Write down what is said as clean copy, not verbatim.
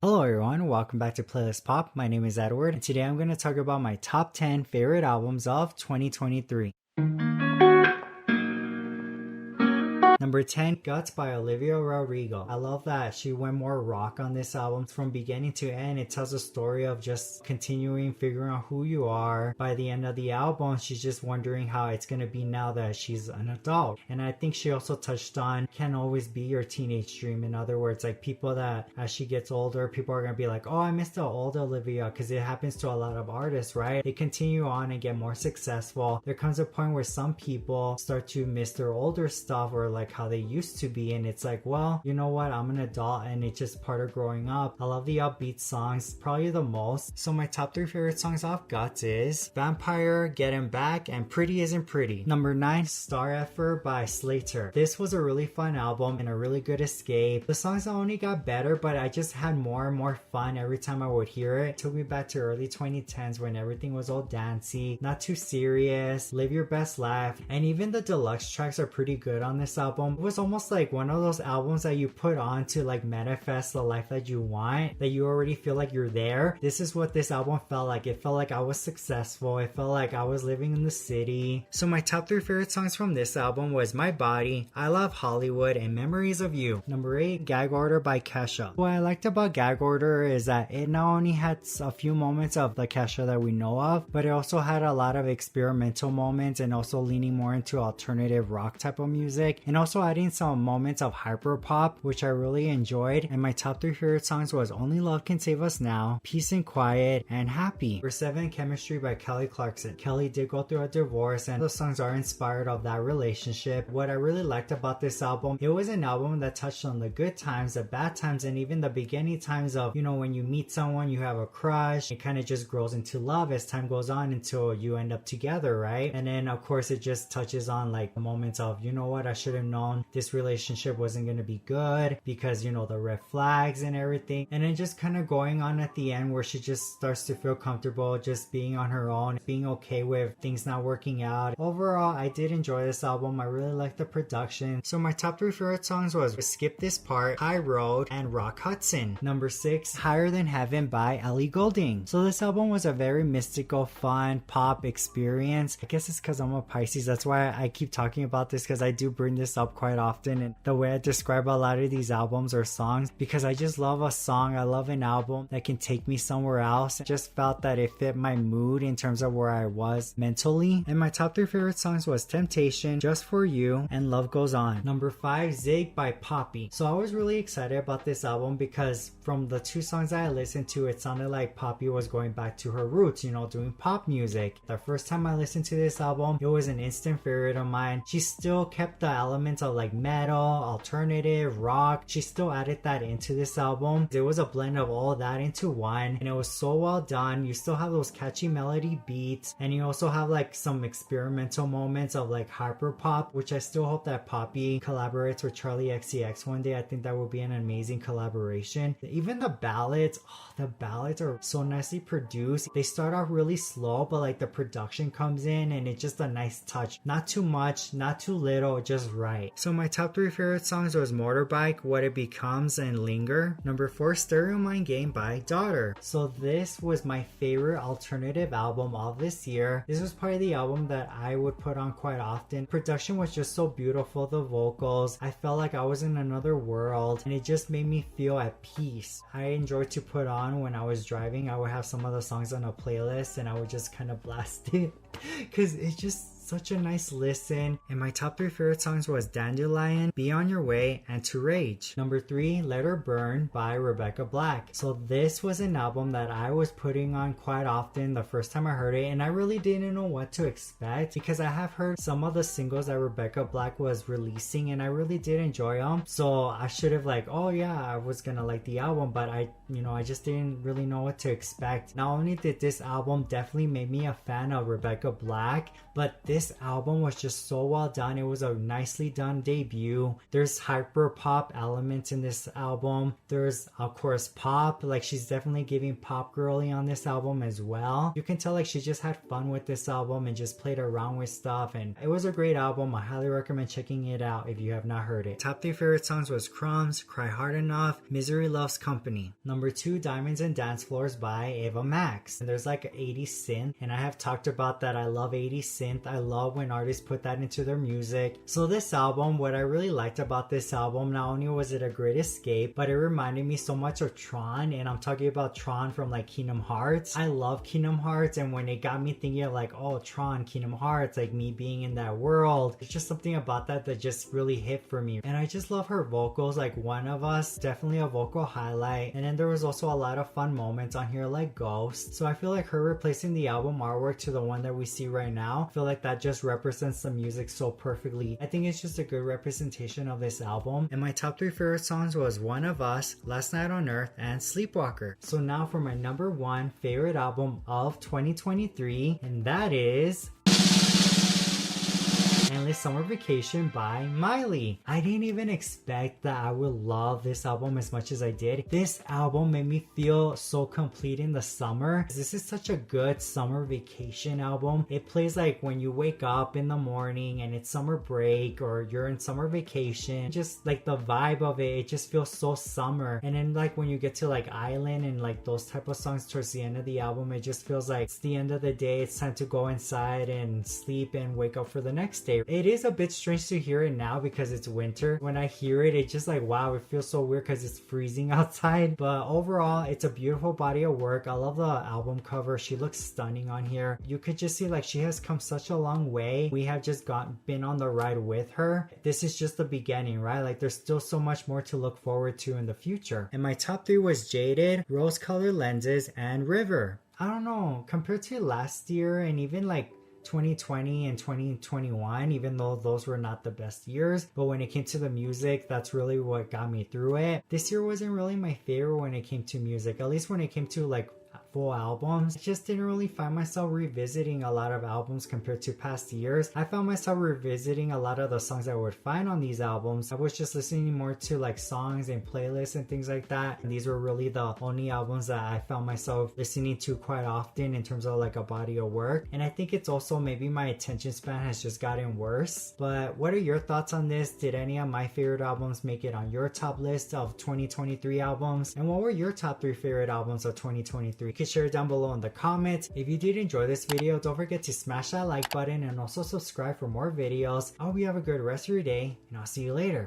Hello everyone, welcome back to Playlist Pop. My name is Edward, and today I'm going to talk about my top 10 favorite albums of 2023. Number 10, Guts by Olivia Rodrigo. I love that she went more rock on this album from beginning to end. It tells a story of just continuing figuring out who you are. By the end of the album, she's just wondering how it's going to be now that she's an adult. And I think she also touched on can't always be your teenage dream. In other words, like people that as she gets older, people are going to be like, oh, I miss the old Olivia, because it happens to a lot of artists, right? They continue on and get more successful. There comes a point where some people start to miss their older stuff or like how they used to be, and it's like, well, you know what, I'm an adult and it's just part of growing up. I love the upbeat songs, probably the most. So my top 3 favorite songs off Guts is Vampire, Getting Back, and Pretty Isn't Pretty. Number 9, Star Effort by Slater. This was a really fun album and a really good escape. The songs only got better, but I just had more and more fun every time I would hear it. It took me back to early 2010s when everything was all dancey, not too serious, live your best life, and even the deluxe tracks are pretty good on this album. It was almost like one of those albums that you put on to like manifest the life that you want, that you already feel like you're there. This is what this album felt like. It felt like I was successful. It felt like I was living in the city. So my top 3 favorite songs from this album was My Body, I Love Hollywood, and Memories of You. Number 8, Gag Order by Kesha. What I liked about Gag Order is that it not only had a few moments of the Kesha that we know of, but it also had a lot of experimental moments and also leaning more into alternative rock type of music, and also adding some moments of hyper pop, which I really enjoyed. And my top 3 favorite songs was Only Love Can Save Us Now, Peace and Quiet, and Happy. Number 7, Chemistry by Kelly Clarkson. Kelly did go through a divorce and the songs are inspired of that relationship. What I really liked about this album, it was an album that touched on the good times, the bad times, and even the beginning times of, you know, when you meet someone, you have a crush, it kind of just grows into love as time goes on until you end up together, right? And then of course it just touches on like the moments of, you know what, I should have known this relationship wasn't going to be good because, you know, the red flags and everything. And then just kind of going on at the end where she just starts to feel comfortable just being on her own, being okay with things not working out. Overall, I did enjoy this album. I really liked the production. So my top 3 favorite songs was Skip This Part, High Road, and Rock Hudson. Number 6, Higher Than Heaven by Ellie Goulding. So this album was a very mystical, fun, pop experience. I guess it's because I'm a Pisces. That's why I keep talking about this, because I do bring this up quite often, and the way I describe a lot of these albums or songs, because I just love a song, I love an album that can take me somewhere else. I just felt that it fit my mood in terms of where I was mentally. And my top 3 favorite songs was Temptation, Just For You, and Love Goes On. Number 5, Zig by Poppy. So I was really excited about this album because from the 2 songs that I listened to, it sounded like Poppy was going back to her roots, you know, doing pop music. The first time I listened to this album, it was an instant favorite of mine. She still kept the elements of like metal, alternative, rock. She still added that into this album. There was a blend of all that into one, and it was so well done. You still have those catchy melody beats, and you also have like some experimental moments of like hyper pop, which I still hope that Poppy collaborates with Charlie XCX one day. I think that would be an amazing collaboration. Even the ballads, the ballads are so nicely produced. They start off really slow, but like the production comes in and it's just a nice touch. Not too much, not too little, just right. So my top 3 favorite songs was Motorbike, What It Becomes, and Linger. Number 4, Stereo Mind Game by Daughter. So this was my favorite alternative album of this year. This was probably the album that I would put on quite often. Production was just so beautiful, the vocals, I felt like I was in another world, and it just made me feel at peace. I enjoyed to put on when I was driving. I would have some of the songs on a playlist and I would just kind of blast it because it's just such a nice listen. And my top 3 favorite songs was Dandelion, Be On Your Way, and To Rage. Number 3, Let Her Burn by Rebecca Black. So this was an album that I was putting on quite often the first time I heard it, and I really didn't know what to expect because I have heard some of the singles that Rebecca Black was releasing and I really did enjoy them. So I should have like, oh yeah, I was gonna like the album, but I just didn't really know what to expect. Not only did this album definitely make me a fan of Rebecca Black, but this This album was just so well done. It was a nicely done debut. There's hyper pop elements in this album. There's of course pop, like she's definitely giving pop girly on this album as well. You can tell like she just had fun with this album and just played around with stuff, and it was a great album. I highly recommend checking it out if you have not heard it. Top 3 favorite songs was Crumbs, Cry Hard Enough, Misery Loves Company. Number 2, Diamonds and Dance Floors by Ava Max. And there's like an 80s synth, and I have talked about that. I love 80s synth. I love when artists put that into their music. So this album, what I really liked about this album, not only was it a great escape, but it reminded me so much of Tron, and I'm talking about Tron from like Kingdom Hearts. I love Kingdom Hearts, and when it got me thinking of like, oh, Tron, Kingdom Hearts, like me being in that world, there's just something about that just really hit for me. And I just love her vocals, like One of Us, definitely a vocal highlight. And then there was also a lot of fun moments on here like Ghost. So I feel like her replacing the album artwork to the one that we see right now, I feel like that just represents the music so perfectly. I think it's just a good representation of this album. And my top 3 favorite songs was One of Us, Last Night on Earth, and Sleepwalker. So now for my number 1 favorite album of 2023, and that is Endless Summer Vacation by Miley. I didn't even expect that I would love this album as much as I did. This album made me feel so complete in the summer. This is such a good summer vacation album. It plays like when you wake up in the morning and it's summer break or you're in summer vacation. Just like the vibe of it, it just feels so summer. And then like when you get to like Island and like those type of songs towards the end of the album, it just feels like it's the end of the day. It's time to go inside and sleep and wake up for the next day. It is a bit strange to hear it now because it's winter. When I hear it, it's just like, wow, it feels so weird because it's freezing outside. But overall, it's a beautiful body of work. I love the album cover. She looks stunning on here. You could just see like she has come such a long way. We have just been on the ride with her. This is just the beginning, right? Like there's still so much more to look forward to in the future. And my top 3 was Jaded, Rose Colored Lenses, and River. I don't know, compared to last year and even like 2020 and 2021, even though those were not the best years, but when it came to the music, that's really what got me through it. This year wasn't really my favorite when it came to music, at least when it came to like full albums. I just didn't really find myself revisiting a lot of albums compared to past years. I found myself revisiting a lot of the songs I would find on these albums. I was just listening more to like songs and playlists and things like that, and these were really the only albums that I found myself listening to quite often in terms of like a body of work. And I think it's also maybe my attention span has just gotten worse. But what are your thoughts on this? Did any of my favorite albums make it on your top list of 2023 albums? And what were your top 3 favorite albums of 2023? You can share it down below in the comments. If you did enjoy this video, don't forget to smash that like button and also subscribe for more videos. I hope you have a good rest of your day, and I'll see you later.